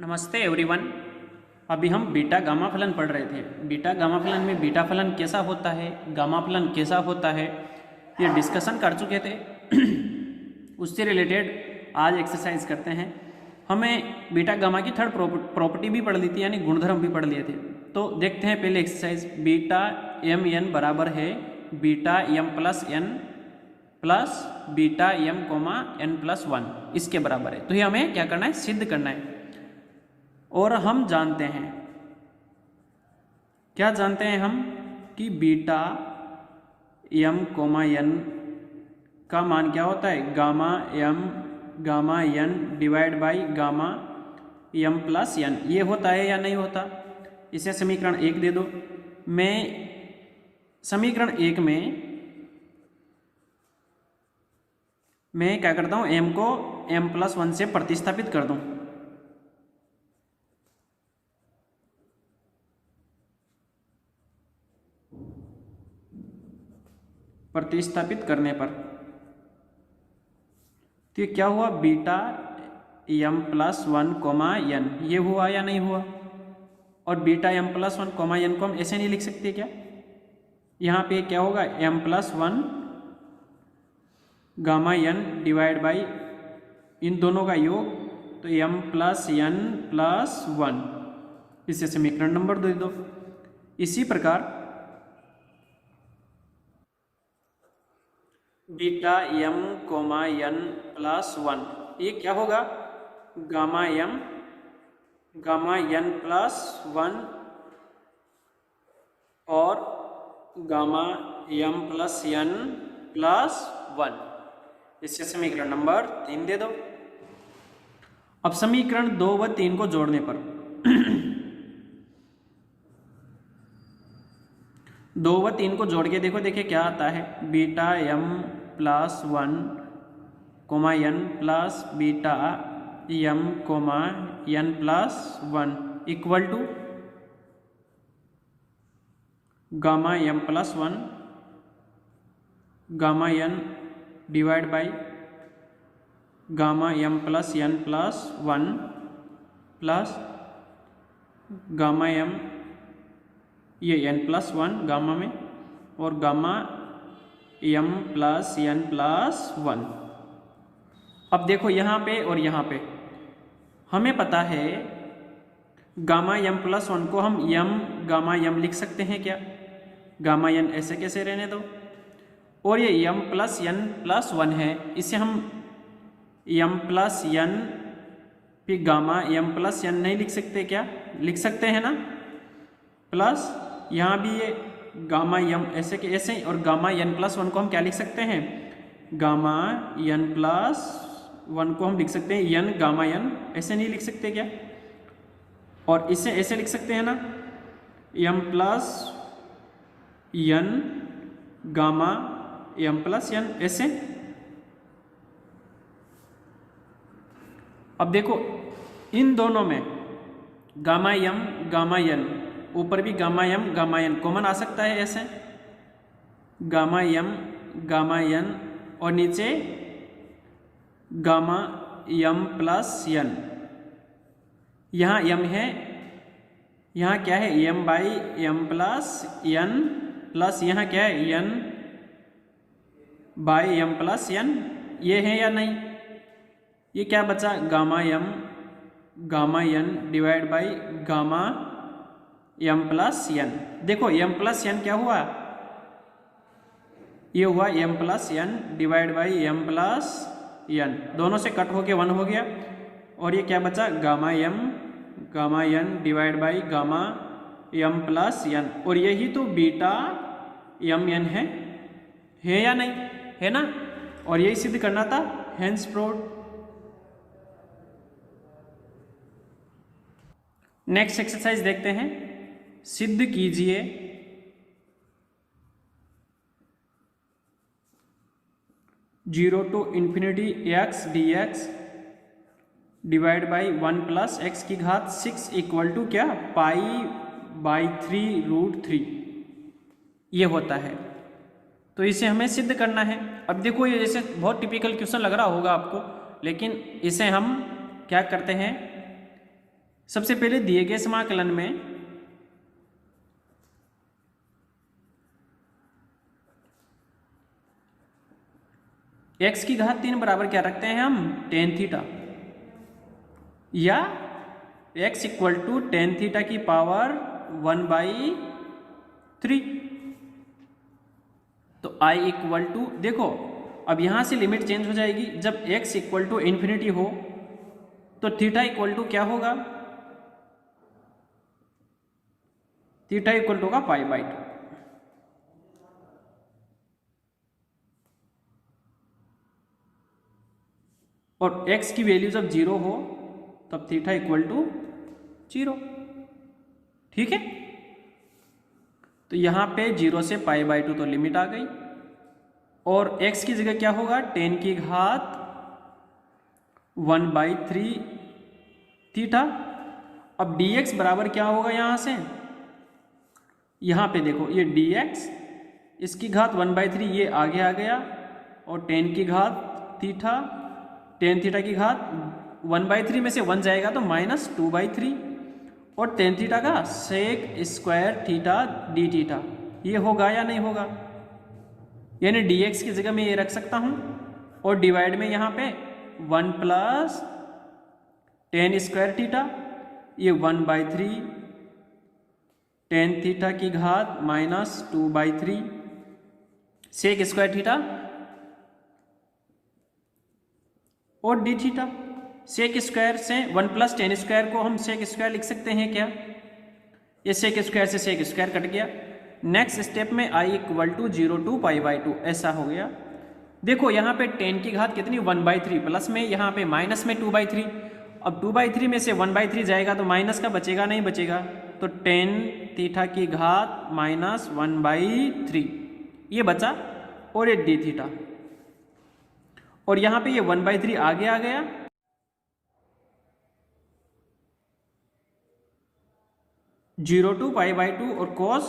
नमस्ते एवरीवन। अभी हम बीटा गामा फलन पढ़ रहे थे। बीटा गामा फलन में बीटा फलन कैसा होता है, गामा फलन कैसा होता है, ये डिस्कशन कर चुके थे। उससे रिलेटेड आज एक्सरसाइज करते हैं। हमें बीटा गामा की थर्ड प्रॉपर्टी भी पढ़ ली थी, यानी गुणधर्म भी पढ़ लिए थे। तो देखते हैं पहले एक्सरसाइज। बीटा एम एन बराबर है beta m plus N plus beta M comma N plus one, इसके बराबर है। तो ये हमें क्या करना है, सिद्ध करना है। और हम जानते हैं, क्या जानते हैं हम, कि बीटा एम कोमा एन का मान क्या होता है, gamma N divide by gamma M plus n. ये होता है या नहीं होता। इसे समीकरण 1 दे दो। मैं समीकरण 1 में मैं क्या करता हूँ, एम को एम प्लस वन से प्रतिस्थापित कर दूँ। प्रतिस्थापित करने पर तो ये क्या हुआ, beta m plus one comma n, ये हुआ या नहीं हुआ। और beta m plus one comma n को हम ऐसे नहीं लिख सकते क्या, यहाँ पे क्या होगा, M plus one gamma N divide by इन दोनों का योग, तो M plus N plus one, इसे समीकरण नंबर 2 दे दो। इसी प्रकार beta M comma N plus one, ये क्या होगा, गामा एन प्लस वन और gamma M plus N plus one, इससे समीकरण नंबर 3 दे दो। अब समीकरण 2 व 3 को जोड़ने पर 2 व 3 को जोड़ के देखो, देखिए क्या आता है, beta m plus one comma N plus beta M comma N plus one equal to gamma M plus one gamma N divide by gamma M plus N plus one plus gamma m, ये n plus one gamma में, और gamma M plus N plus one. अब देखो यहाँ पे और यहाँ पे हमें पता है गामा एम प्लस वन को हम एम गामा एम लिख सकते हैं क्या, गामा एन ऐसे कैसे रहने दो। और ये m plus N plus one है, इसे हम एम प्लस एन फिर गामा एम प्लस एन नहीं लिख सकते क्या, लिख सकते हैं ना। प्लस यहाँ भी ये गामा एम ऐसे के ऐसे, और गामा एन प्लस वन को हम क्या लिख सकते हैं, गामा एन प्लस वन को हम लिख सकते हैं एन गामा एन, ऐसे नहीं लिख सकते क्या। और इसे ऐसे लिख सकते हैं ना, m plus n gamma M plus n, ऐसे। अब देखो इन दोनों में गामा एन, ऊपर भी गामा एन कॉमन आ सकता है ऐसे, गामा एन और नीचे गामा एम प्लस एन। यहाँ एम है, यहाँ क्या है, m by m plus N, plus यहाँ क्या है, n by m plus n, ये है या नहीं। ये क्या बचा, gamma N divide by gamma M plus n. देखो एम प्लस एन क्या हुआ, ये हुआ m plus n divide by m plus n, दोनों से कट होके 1 हो गया। और ये क्या बचा, gamma N divide by gamma M plus n. और यही तो बीटा एम एन है या नहीं, है ना। और यही सिद्ध करना था, हेंस प्रूव्ड। नेक्स्ट एक्सरसाइज देखते हैं। सिद्ध कीजिए zero to infinity x d x divide by 1 plus x की घात 6 इक्वल टू क्या, पाई बाई 3√3, ये होता है। तो इसे हमें सिद्ध करना है। अब देखो ये जैसे बहुत टिपिकल क्वेश्चन लग रहा होगा आपको, लेकिन इसे हम क्या करते हैं, सबसे पहले दिए गए समाकलन में x की घात 3 बराबर क्या रखते हैं हम, टेन थीटा, या x equal to tan theta की पावर 1/3। तो I इक्वल टू, देखो अब यहां से लिमिट चेंज हो जाएगी, जब x इक्वल टू इन्फिनिटी हो तो थीटा इक्वल टू क्या होगा, थीटा इक्वल टू होगा π/2। और x की वैल्यू जब 0 हो तब थीटा इक्वल टू 0। ठीक है, तो यहां पे 0 से π/2 तो लिमिट आ गई, और x की जगह क्या होगा, 10 की घात 1/3 थीटा। अब dx बराबर क्या होगा, यहां से यहां पे देखो ये dx, इसकी घात 1/3 ये आगे आ गया, और 10 की घात थीटा, टेन थीटा की घात 1/3 में से 1 जाएगा तो -2/3, और टेन थीटा का sec square theta d theta, ये होगा या नहीं होगा, यानी dx की जगह मैं ये रख सकता हूं, और डिवाइड में यहां पे 1 + टेन स्क्वायर थीटा, ये 1/3 टेन थीटा की घात -2/3 सेक स्क्वायर थीटा और डी थीटा। सेक स्क्वायर से 1 + टेन स्क्वायर को हम सेक स्क्वायर लिख सकते हैं क्या, ये सेक स्क्वायर से सेक स्क्वायर कट गया। नेक्स्ट स्टेप में I इक्वल टू 0 to π/2 ऐसा हो गया। देखो यहाँ पे 10 की घात कितनी 1/3, प्लस में यहाँ पे माइनस में 2/3। अब 2/3 में से 1/3 जाएगा तो माइनस का बचेगा, नहीं बचेगा, तो टेन थीटा की घात -1/3 ये बचा, और ये डी थीटा, और यहाँ पे ये 1/3 आगे आ गया, जीरो टू π/2 और cos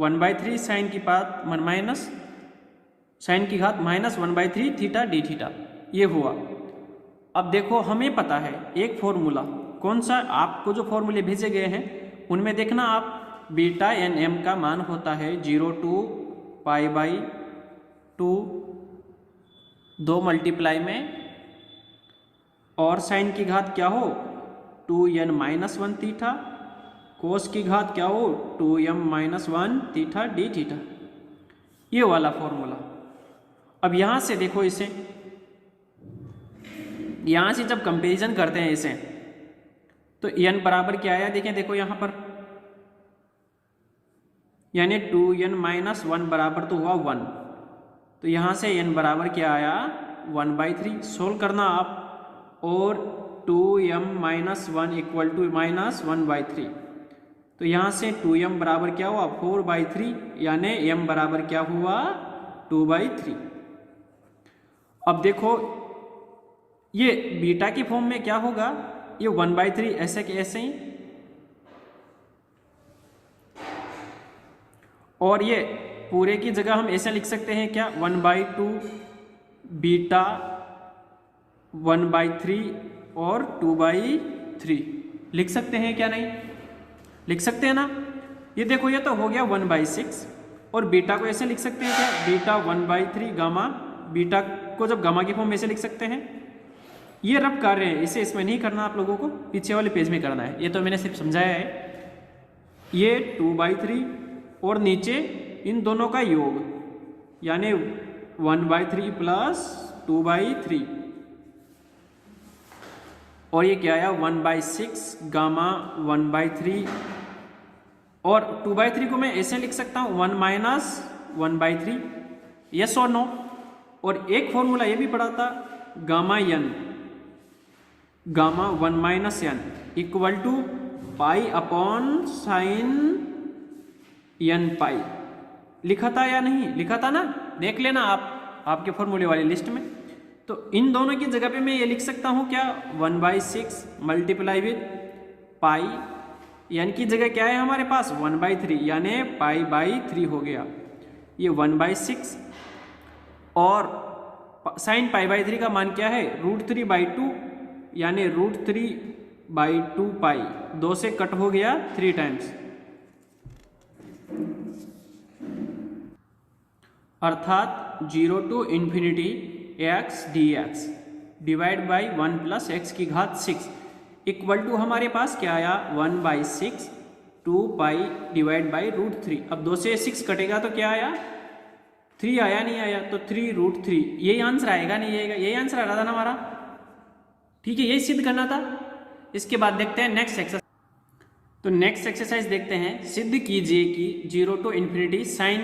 1/3 साइन की बात माइनस साइन की घात -1/3 थीटा डी थीटा, ये हुआ। अब देखो हमें पता है एक फॉर्मूला, कौन सा, आपको जो फॉर्मूले भेजे गए हैं उनमें देखना आप, बीटा एन एम का मान होता है 0 to π/2 2 मल्टीप्लाई में, और साइन की घात क्या हो 2n-1 थीटा, कोस की घात क्या हो 2m-1 थीटा डी थीटा, ये वाला फॉर्मूला। अब यहां से देखो इसे, यहां से जब कंपैरिजन करते हैं इसे, तो n बराबर क्या आया, देखें देखो यहां पर, यानी 2n-1 बराबर तो हुआ 1, तो यहां से n बराबर क्या आया 1/3। सोल्व करना आप, और 2m-1 इक्वल टू -1/3, तो यहां से 2m बराबर क्या हुआ 4/3, यानी m बराबर क्या हुआ 2/3। अब देखो ये बीटा की फॉर्म में क्या होगा, ये 1/3 ऐसे के ऐसे ही, और ये पूरे की जगह हम ऐसे लिख सकते हैं क्या 1/2 बीटा 1/3 और 2/3 लिख सकते हैं क्या, नहीं लिख सकते हैं ना। ये देखो ये तो हो गया 1/6, और बीटा को ऐसे लिख सकते हैं क्या, बीटा 1/3 गामा, बीटा को जब गामा की फॉर्म में ऐसे लिख सकते हैं। ये रब कार्य है, इसे इसमें नहीं करना, आप लोगों को पीछे वाले पेज में करना है, ये तो मैंने सिर्फ समझाया है। ये 2/3 और नीचे इन दोनों का योग, यानी 1/3 प्लस 2/3, और ये क्या आया 1/6 गामा 1/3, और 2/3 को मैं ऐसे लिख सकता हूं 1-1/3, यस और नो। और एक फॉर्मूला ये भी पढ़ा था, gamma n, gamma 1-n equal to π/sin n pi, लिखा था या नहीं लिखा था ना, देख लेना आप आपके फॉर्मूले वाली लिस्ट में। तो इन दोनों की जगह पे मैं ये लिख सकता हूं क्या 1/6 मल्टीप्लाई विद पाई, यानी की जगह क्या है हमारे पास 1/3, यानी π/3 हो गया, ये 1/6, और sin π/3 का मान क्या है √3/2, यानी √3 बाई 2 पाई, 2 से कट हो गया 3 टाइम्स, अर्थात 0 to infinity x d x divide by 1 plus x की घात 6 इक्वल टू हमारे पास क्या आया 1/6 2 पाई डिवाइड बाई √3। अब 2 से 6 कटेगा तो क्या आया 3 आया, नहीं आया, तो 3√3 यही आंसर आएगा, नहीं आएगा, यही आंसर आ रहा था ना हमारा। ठीक है, यही सिद्ध करना था। इसके बाद देखते हैं नेक्स्ट एक्सरसाइज। तो नेक्स्ट एक्सरसाइज देखते हैं, सिद्ध कीजिए कि 0 to infinity sine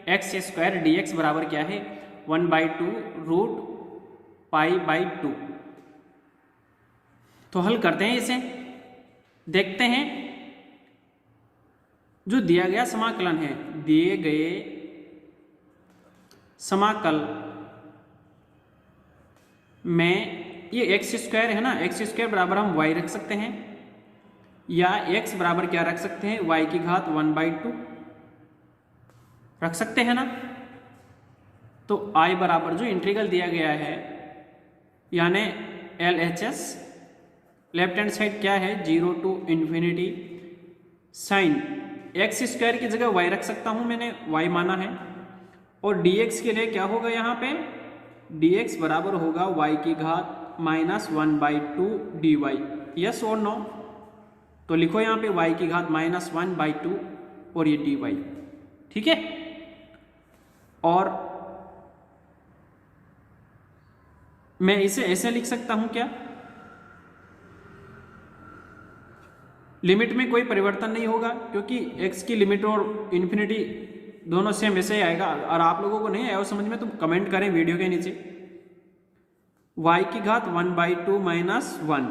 x square d x बराबर क्या है 1/2 रूट पाई बाई 2। तो हल करते हैं इसे, देखते हैं जो दिया गया समाकलन है, दिए गए समाकल में ये एक्स स्क्वायर है ना, एक्स स्क्वायर बराबर हम वाई रख सकते हैं, या एक्स बराबर क्या रख सकते हैं वाई की घात 1/2 रख सकते हैं ना। तो आई बराबर जो इंटीग्रल दिया गया है यानी LHS, लेफ्ट हैंड साइड क्या है 0 to infinity sine x square की जगह वाई रख सकता हूं, मैंने वाई माना है, और dx के लिए क्या होगा यहाँ पे dx बराबर होगा y की घात -1/2 dy। यस और नो, तो लिखो यहाँ पे y की घात -1/2 और ये dy। ठीक है, और मैं इसे ऐसे लिख सकता हूं क्या, लिमिट में कोई परिवर्तन नहीं होगा क्योंकि x की लिमिट और इन्फिनिटी दोनों सेम वैसे ही आएगा। और आप लोगों को नहीं आया समझ में तो कमेंट करें वीडियो के नीचे। y की घात 1/2 - 1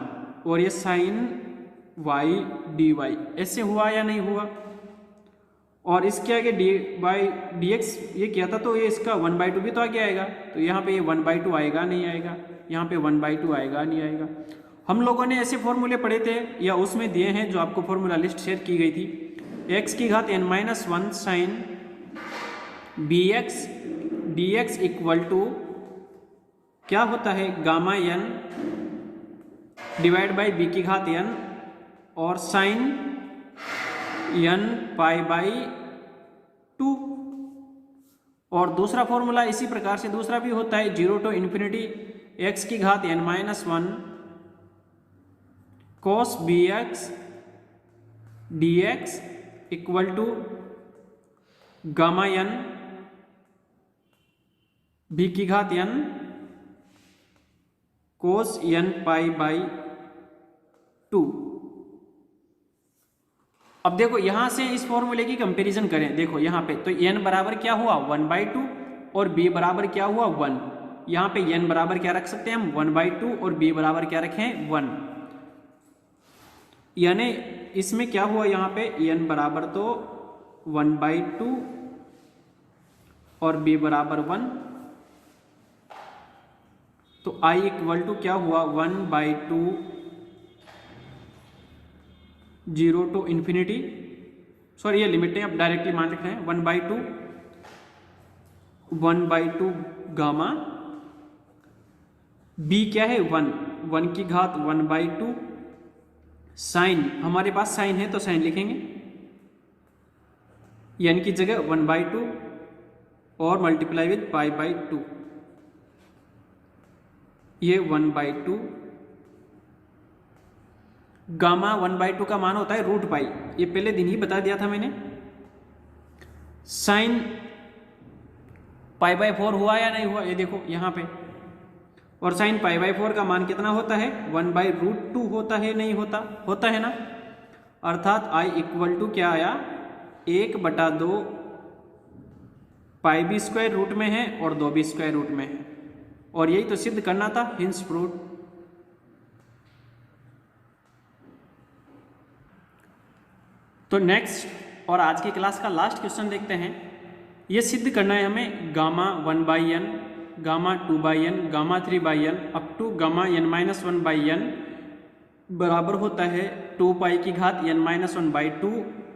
और ये साइन y dy ऐसे हुआ या नहीं हुआ, और इसके आगे dx ये किया था तो ये इसका 1/2 भी तो आगे आएगा, तो यहाँ पे ये 1/2 आएगा नहीं आएगा, यहाँ पे 1/2 आएगा नहीं आएगा। हम लोगों ने ऐसे फॉर्मूले पढ़े थे या उसमें दिए हैं जो आपको फॉर्मूला लिस्ट शेयर की गई थी, x की घात n-1 sine bx dx equal to क्या होता है gamma n divide by b की घात n और साइन n पाई बाई 2। और दूसरा फॉर्मूला इसी प्रकार से दूसरा भी होता है 0 टू इन्फिनिटी x की घात n-1 cos bx dx equal to gamma n b की घात n cos n pi by 2। अब देखो यहां से इस फॉर्मूले की कंपैरिजन करें, देखो यहां पे तो n बराबर क्या हुआ 1/2 और b बराबर क्या हुआ 1। यहां पे n बराबर क्या रख सकते हैं हम 1/2 और b बराबर क्या रखें 1, यानी इसमें क्या हुआ यहाँ पे n बराबर तो 1/2 और b बराबर 1, तो i इक्वल टू क्या हुआ 1/2 0 टू इन्फिनिटी, सॉरी ये लिमिट है, अब डायरेक्टली मान रख रहे हैं 1/2 गामा, b क्या है 1 की घात 1/2 साइन, हमारे पास साइन है तो साइन लिखेंगे n की जगह 1/2 और मल्टीप्लाई विद पाई बाई 2, ये 1/2 गामा 1/2 का मान होता है रूट पाई, ये पहले दिन ही बता दिया था मैंने। साइन π/4 हुआ या नहीं हुआ, ये देखो यहाँ पे, और साइन π/4 का मान कितना होता है 1/√2 होता है, नहीं होता, होता है ना, अर्थात i इक्वल टू क्या आया 1/2 पाई भी स्क्वायर रूट में है और 2 भी स्क्वायर रूट में है, और यही तो सिद्ध करना था, हिंस प्रूव्ड। तो नेक्स्ट और आज की क्लास का लास्ट क्वेश्चन देखते हैं। ये सिद्ध करना है हमें gamma 1/n, gamma 2/n, gamma 3/n up to gamma n-1/n बराबर होता है 2 पाई की घात n-1/2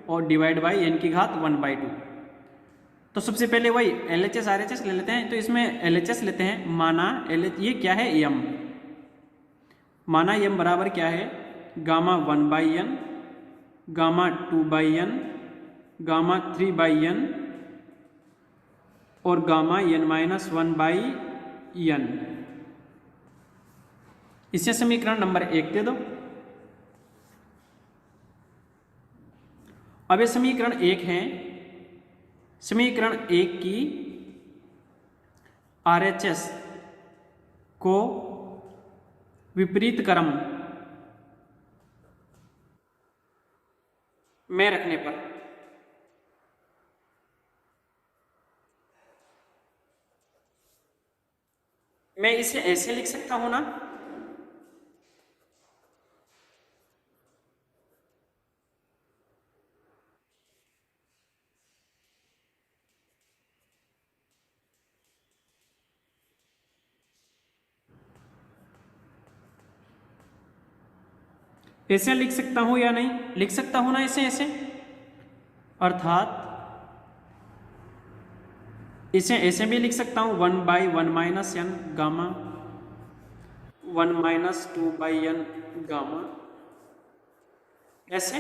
और डिवाइड बाई n की घात 1/2। तो सबसे पहले वही LHS RHS ले लेते हैं, तो इसमें LHS लेते हैं, माना ये क्या है m, माना m बराबर क्या है gamma 1/n, gamma 2/n, gamma 3/n और गामा n-1/n। इसे समीकरण नंबर 1 दे दो। अब ये समीकरण 1 है, समीकरण 1 की RHS को विपरीत क्रम में रखने पर मैं इसे ऐसे लिख सकता हूं ना, ऐसे लिख सकता हूं या नहीं लिख सकता हूं ना, ऐसे ऐसे, अर्थात इसे ऐसे भी लिख सकता हूं 1/1 - n गामा 1 - 2/n गामा, ऐसे।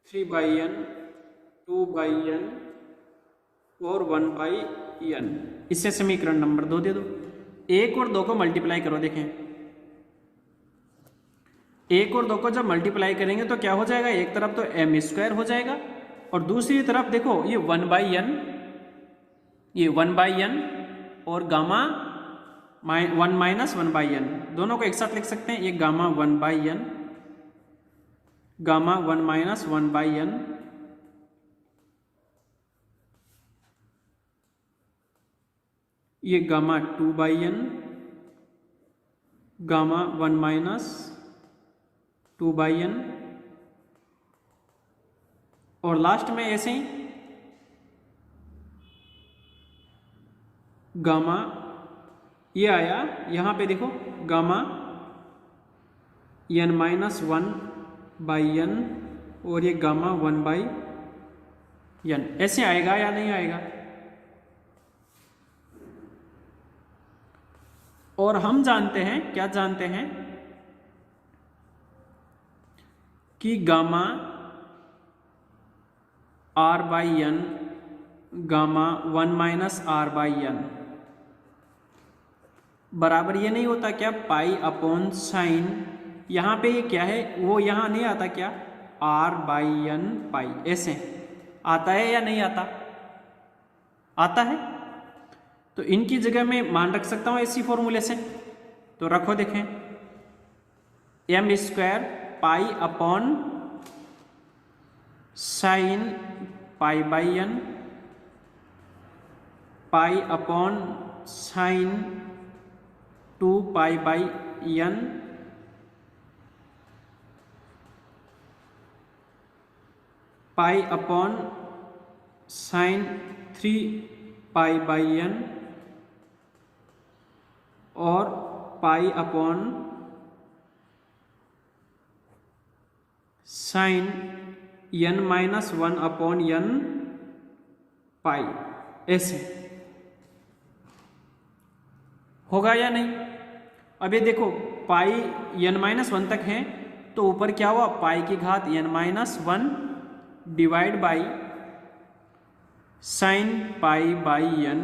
थ्री बाई एन, 2/n और 1/n। इससे समीकरण नंबर 2 दे दो। 1 और 2 को मल्टीप्लाई करो, देखें 1 और 2 को जब मल्टीप्लाई करेंगे तो क्या हो जाएगा, एक तरफ तो m² हो जाएगा और दूसरी तरफ देखो ये 1/n, ये 1/n और गामा 1 - 1/n, दोनों को एक साथ लिख सकते हैं। ये गामा 1/n, गामा 1 - 1/n, ये गामा 2/n, गामा 1 - 2/n और लास्ट में ऐसे ही गामा, ये आया यहाँ पे देखो गामा n-1/n और ये गामा 1/n, ऐसे आएगा या नहीं आएगा। और हम जानते हैं, क्या जानते हैं कि गामा r/n, गामा 1 - r/n बराबर ये नहीं होता क्या, π/sin, यहाँ पे ये क्या है, वो यहाँ नहीं आता क्या, r/n पाई, ऐसे आता है या नहीं आता, आता है। तो इनकी जगह मैं मान रख सकता हूँ इसी फॉर्मूले से, तो रखो देखें m² π/sin π/n, π/sin 2π/n, π/sin 3π/n और π/sin n-1/n पाई, ऐसे होगा या नहीं। अब ये देखो पाई n-1 तक है तो ऊपर क्या हुआ, पाई की घात n-1 divide by sine π/n,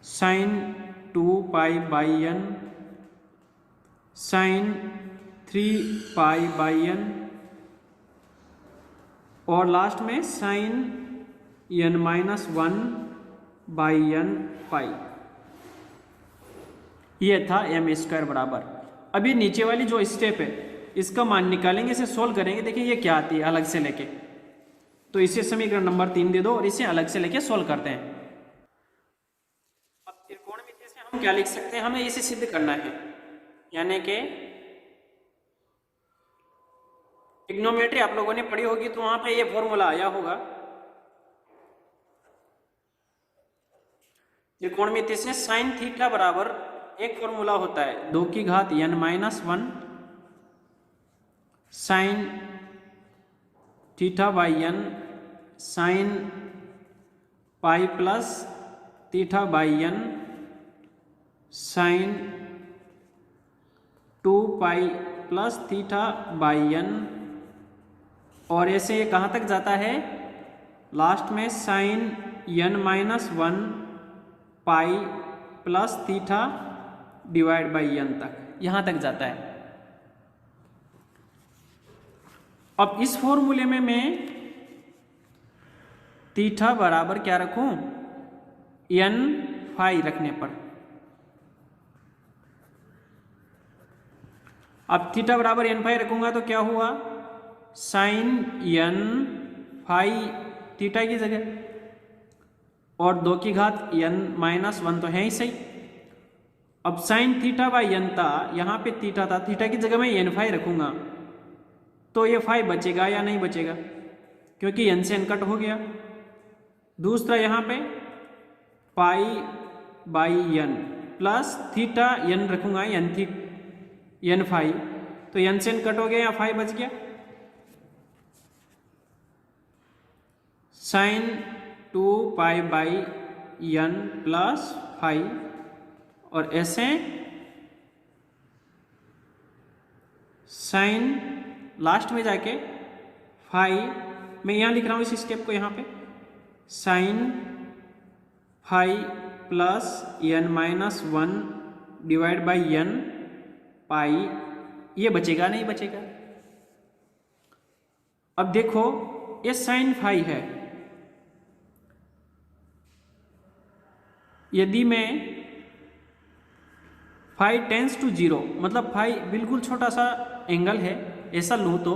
sine 2π/n, sine 3π/n और लास्ट में साइन n-1/n पाई। ये था m² बराबर। अभी नीचे वाली जो स्टेप है इसका मान निकालेंगे, इसे सोल्व करेंगे, देखिए ये क्या आती है अलग से लेके। तो इसे समीकरण नंबर 3 दे दो और इसे अलग से लेके सोल्व करते हैं। अब त्रिकोणमिति से हम क्या लिख सकते हैं, हमें इसे सिद्ध करना है, यानी कि ट्रिग्नोमेट्री आप लोगों ने पढ़ी होगी तो वहां पे ये फॉर्मूला आया होगा। त्रिकोणमिति से साइन थीटा बराबर एक फॉर्मूला होता है 2 की घात n-1 sine θ/n sine π + θ/n sine 2 pi plus theta by N, और ऐसे ये कहाँ तक जाता है, लास्ट में sine N minus 1 pi plus theta divide by N तक, यहाँ तक जाता है। अब इस फॉर्मूले में मैं थीटा बराबर क्या रखूं, एन फाई रखने पर, अब थीटा बराबर एन फाई रखूंगा तो क्या हुआ, साइन एन फाई थीटा की जगह, और 2 की घात एन माइनस 1 तो है ही सही। अब साइन थीटा बाई एन था, यहाँ पे थीटा था, थीटा की जगह मैं एन फाई रखूंगा तो ये फाई बचेगा या नहीं बचेगा, क्योंकि एन से एन कट हो गया। दूसरा यहाँ पे pi by N plus theta n रखूंगा, एन फाई, तो एन से एन कट हो गया या फाई बच गया। Sine 2 pi by N plus phi, और ऐसे साइन लास्ट में जाके फाई, मैं यहाँ लिख रहा हूँ इस स्टेप को, यहाँ पे sine phi plus N minus 1 divide by N pi, ये बचेगा नहीं बचेगा। अब देखो ये साइन फाई है, यदि मैं फाई टेंस टू 0, मतलब फाई बिल्कुल छोटा सा एंगल है ऐसा लूँ तो,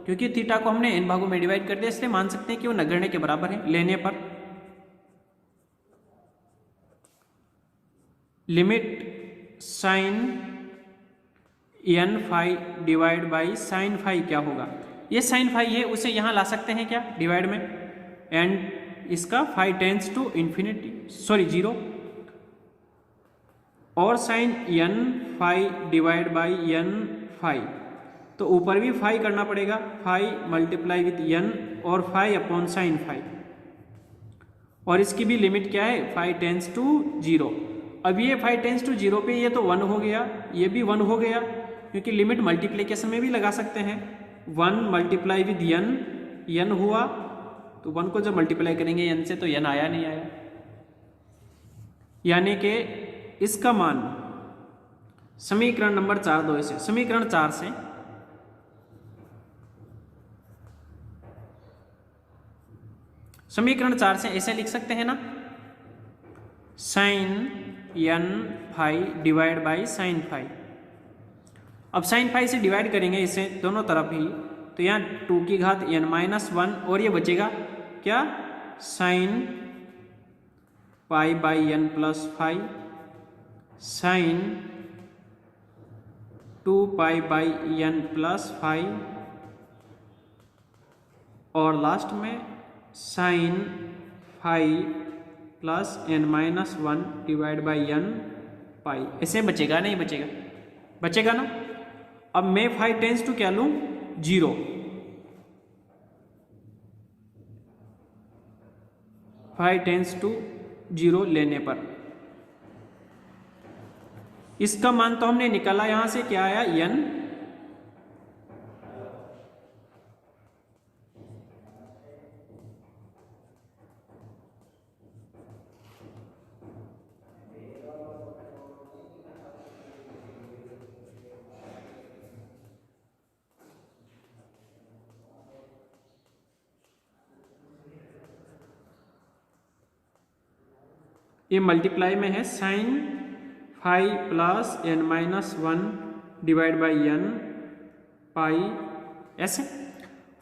क्योंकि थीटा को हमने n भागों में डिवाइड कर दिया, इसलिए मान सकते हैं कि वो नगण्य के बराबर है लेने पर। Limit sine n phi divide by sine phi क्या होगा, ये साइन फाई है उसे यहाँ ला सकते हैं क्या डिवाइड में, एंड इसका phi tends to infinity, sorry 0, और sine n phi divide by n phi, तो ऊपर भी फाई करना पड़ेगा, फाई मल्टीप्लाई विद एन और फाई अपॉन साइन फाई, और इसकी भी लिमिट क्या है, फाई टेंस टू 0। अब ये फाई टेंस टू 0 पे ये तो 1 हो गया, ये भी 1 हो गया, क्योंकि लिमिट मल्टीप्लिकेशन में भी लगा सकते हैं, 1 मल्टीप्लाई विद एन हुआ, तो 1 को जब मल्टीप्लाई करेंगे एन से तो एन आया नहीं आया, यानी कि इसका मान समीकरण नंबर 4 दो से, समीकरण 4 से ऐसे लिख सकते हैं ना, sine n phi divide by sine phi. अब साइन फाई से डिवाइड करेंगे इसे दोनों तरफ ही, तो यहाँ 2 की घात एन माइनस 1, और ये बचेगा क्या, sine pi by N plus phi, sine 2 pi by N plus phi, और लास्ट में sine phi plus N minus 1 divide by N pi. ऐसे बचेगा नहीं बचेगा, बचेगा ना। अब मैं फाई टेंस टू क्या लूं, 0, फाई टेंस टू 0 लेने पर इसका मान तो हमने निकाला, यहां से क्या आया, एन, ये मल्टीप्लाई में है, sine phi plus N minus 1 divide by N pi, ऐसे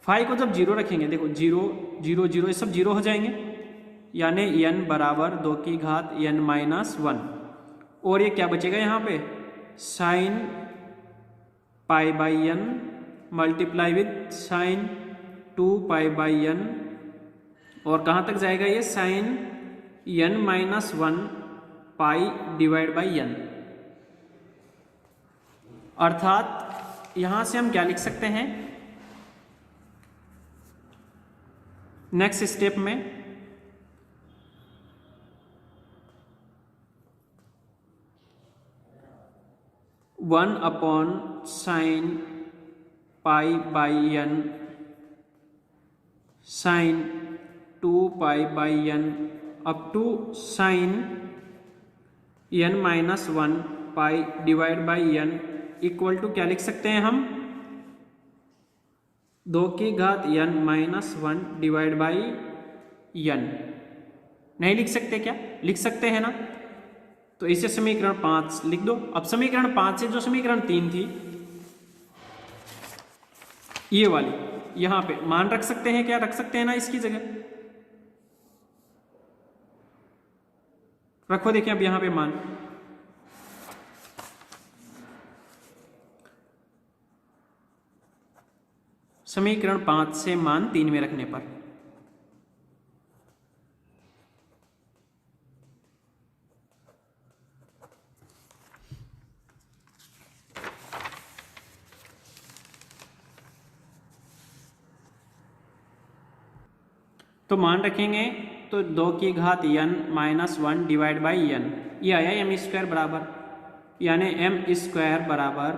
फाई को जब 0 रखेंगे, देखो 0 0 0 ये सब 0 हो जाएंगे, यानी एन बराबर 2 की घात एन माइनस 1, और ये क्या बचेगा यहाँ पे, sine pi by n multiply with sine 2 pi by N, और कहाँ तक जाएगा ये, sine N minus 1 pi divide by n. अर्थात यहां से हम क्या लिख सकते हैं, नेक्स्ट स्टेप में 1/sin π/n sin 2π/n up to sin n-1 pi divide by n equal to क्या लिख सकते हैं हम 2 की घात n-1 डिवाइड बाई n। नहीं लिख सकते क्या? लिख सकते हैं ना। तो इसे समीकरण 5 लिख दो। अब समीकरण 5 से जो समीकरण 3 थी ये वाली, यहां पे मान रख सकते हैं क्या? रख सकते हैं ना इसकी जगह। रखो, देखिए अब यहां पे मान समीकरण 5 से मान 3 में रखने पर तो मान रखेंगे तो 2 की घात n-1 डिवाइड बाई n, ये आया m² बराबर, यानी m² बराबर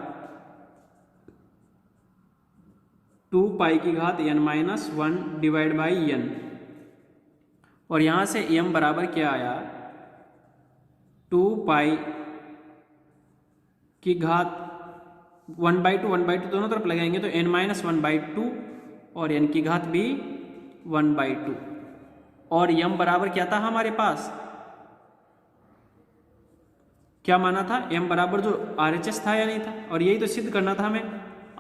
2 पाई की घात n-1 डिवाइड बाई n। और यहाँ से m बराबर क्या आया 2 पाई की घात 1/2 दोनों तरफ लगाएंगे तो n-1/2 और n की घात भी 1/2। और m बराबर क्या था हमारे पास? क्या माना था? m बराबर जो RHS था या नहीं था? और यही तो सिद्ध करना था हमें।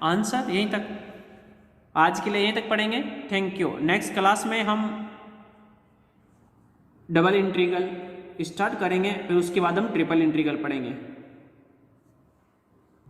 आंसर यहीं तक। आज के लिए यहीं तक पढ़ेंगे। Thank you. नेक्स्ट क्लास में हम डबल इंटीग्रल स्टार्ट करेंगे, फिर उसके बाद हम ट्रिपल इंटीग्रल पढ़ेंगे।